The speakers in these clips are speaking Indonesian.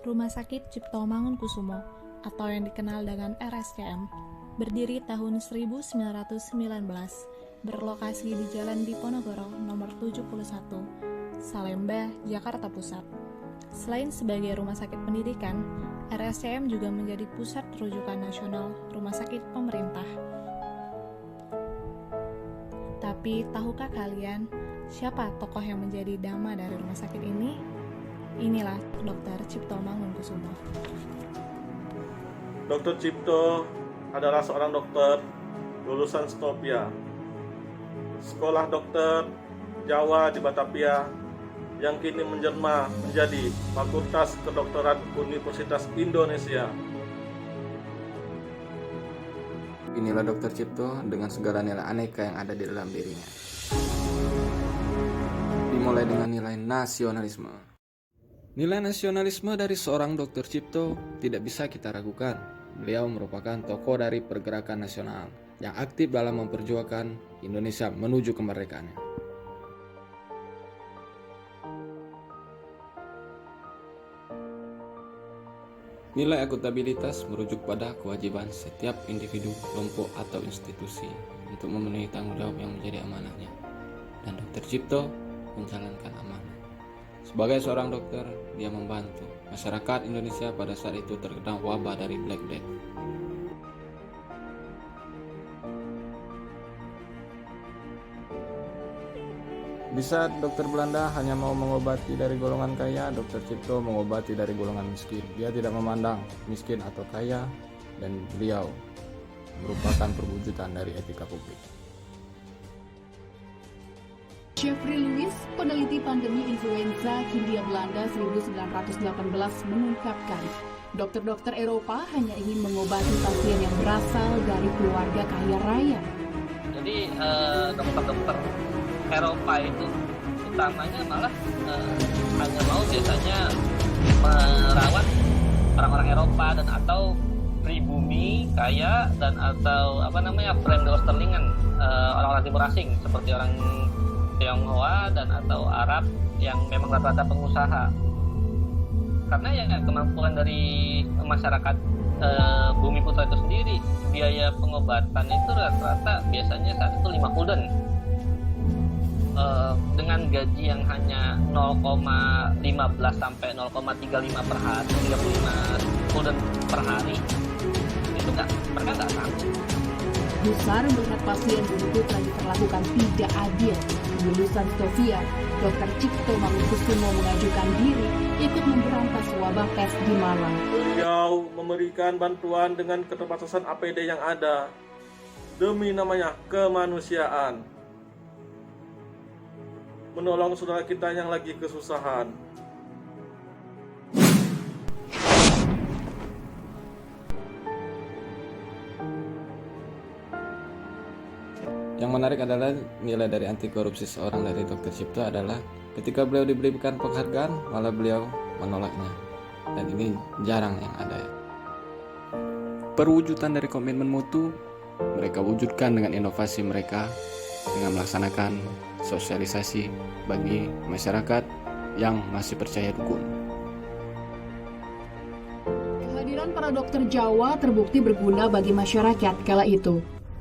Rumah Sakit Cipto Mangunkusumo atau yang dikenal dengan RSCM berdiri tahun 1919, berlokasi di Jalan Diponegoro nomor 71, Salemba, Jakarta Pusat. Selain sebagai rumah sakit pendidikan, RSCM juga menjadi pusat rujukan nasional rumah sakit pemerintah. Tapi tahukah kalian siapa tokoh yang menjadi dama dari rumah sakit ini? Inilah Dr. Cipto Mangunkusumo. Dr. Cipto adalah seorang dokter lulusan Stopia, sekolah dokter Jawa di Batavia yang kini menjelma menjadi Fakultas Kedokteran Universitas Indonesia. Inilah Dr. Cipto dengan segala nilai aneka yang ada di dalam dirinya. Dimulai dengan nilai nasionalisme. Nilai nasionalisme dari seorang Dr. Cipto tidak bisa kita ragukan. Beliau merupakan tokoh dari pergerakan nasional yang aktif dalam memperjuangkan Indonesia menuju kemerdekaannya. Nilai akuntabilitas merujuk pada kewajiban setiap individu, kelompok, atau institusi untuk memenuhi tanggung jawab yang menjadi amanahnya. Dan Dr. Cipto menjalankan amanah. Sebagai seorang dokter, dia membantu masyarakat Indonesia pada saat itu terkena wabah dari Black Death. Di saat dokter Belanda hanya mau mengobati dari golongan kaya, Dr. Cipto mengobati dari golongan miskin. Dia tidak memandang miskin atau kaya, dan beliau merupakan perwujudan dari etika publik. Jeffrey Lewis, peneliti pandemi influenza Hindia Belanda 1918 mengungkapkan, dokter-dokter Eropa hanya ingin mengobati pasien yang berasal dari keluarga kaya raya. Jadi dokter-dokter Eropa itu utamanya malah hanya mau biasanya merawat orang-orang Eropa dan atau pribumi kaya dan atau Fremdelsterlingen, orang-orang timur asing seperti orang Tionghoa dan atau Arab yang memang rata-rata pengusaha. Karena ya kemampuan dari masyarakat Bumi Putra itu sendiri, biaya pengobatan itu rata-rata biasanya saat itu 5 gulden. Dengan gaji yang hanya 0,15 sampai 0,35 per hari, 35 gulden per hari, itu mereka nggak sanggup. Gusar melihat pasien Bumi Putra diperlakukan tidak adil. Lulusan Stovia, Dr. Cipto Mangunkusumo mengajukan diri ikut memberantas wabah pes di Malang. Beliau memberikan bantuan dengan keterbatasan APD yang ada demi namanya kemanusiaan, menolong saudara kita yang lagi kesusahan. Yang menarik adalah nilai dari anti korupsi seorang dari Dr. Cipto adalah ketika beliau diberikan penghargaan, malah beliau menolaknya. Dan ini jarang yang ada. Perwujudan dari komitmen mutu mereka wujudkan dengan inovasi mereka dengan melaksanakan sosialisasi bagi masyarakat yang masih percaya dukun. Kehadiran para dokter Jawa terbukti berguna bagi masyarakat kala itu.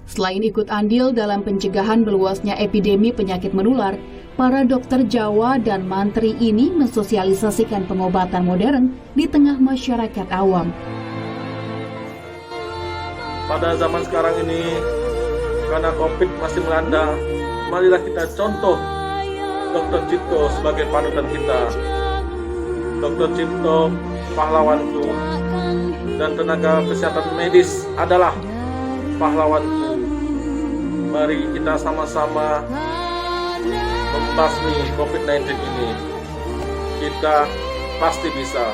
Selain ikut andil dalam pencegahan meluasnya epidemi penyakit menular, para dokter Jawa dan mantri ini mensosialisasikan pengobatan modern di tengah masyarakat awam. Pada zaman sekarang ini, karena COVID masih melanda, marilah kita contoh Dr. Cipto sebagai panutan kita. Dr. Cipto pahlawanku, dan tenaga kesehatan medis adalah pahlawanku. Mari kita sama-sama membasmi COVID-19 ini. Kita pasti bisa.